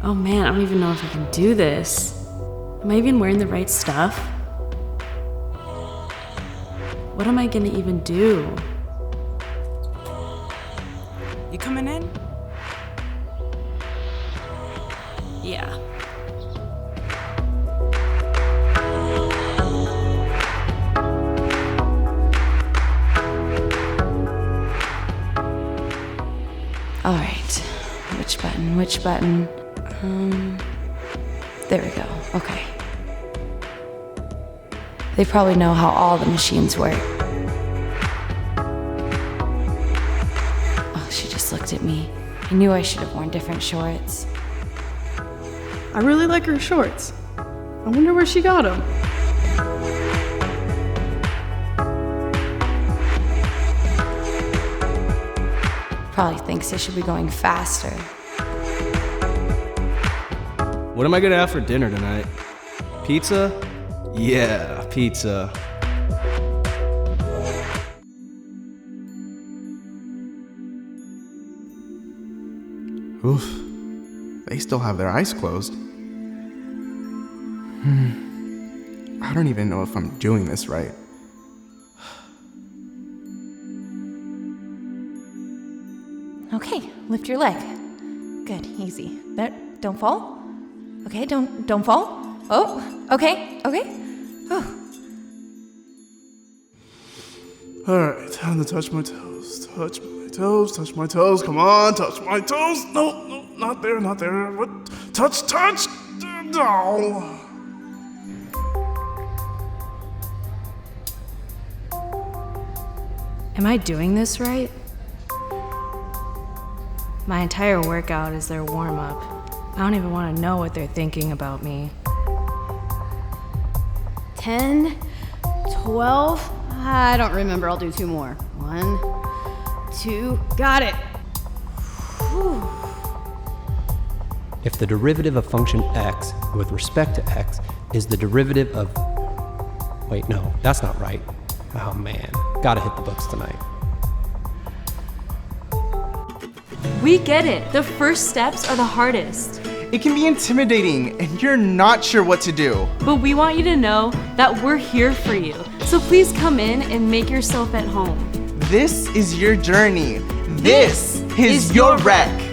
Oh man, I don't even know if I can do this. Am I even wearing the right stuff? What am I gonna even do? You coming in? Yeah. All right, which button? There we go, okay. They probably know how all the machines work. Oh, she just looked at me. I knew I should have worn different shorts. I really like her shorts. I wonder where she got them. Probably thinks I should be going faster. What am I gonna have for dinner tonight? Pizza? Yeah, pizza. Oof. They still have their eyes closed. I don't even know if I'm doing this right. Okay, lift your leg. Good, easy. There, don't fall. Okay, don't fall. Oh, okay. Oh. Alright, time to touch my toes. Touch my toes. Come on, touch my toes. No, not there. What? Touch. No. Am I doing this right? My entire workout is their warm-up. I don't even want to know what they're thinking about me. 10, 12, I don't remember, I'll do 2 more. 1, 2, got it. Whew. If the derivative of function x with respect to x is the derivative of... Wait, no, that's not right. Oh man, gotta hit the books tonight. We get it. The first steps are the hardest. It can be intimidating and you're not sure what to do. But we want you to know that we're here for you. So please come in and make yourself at home. This is your journey. This is your WREC.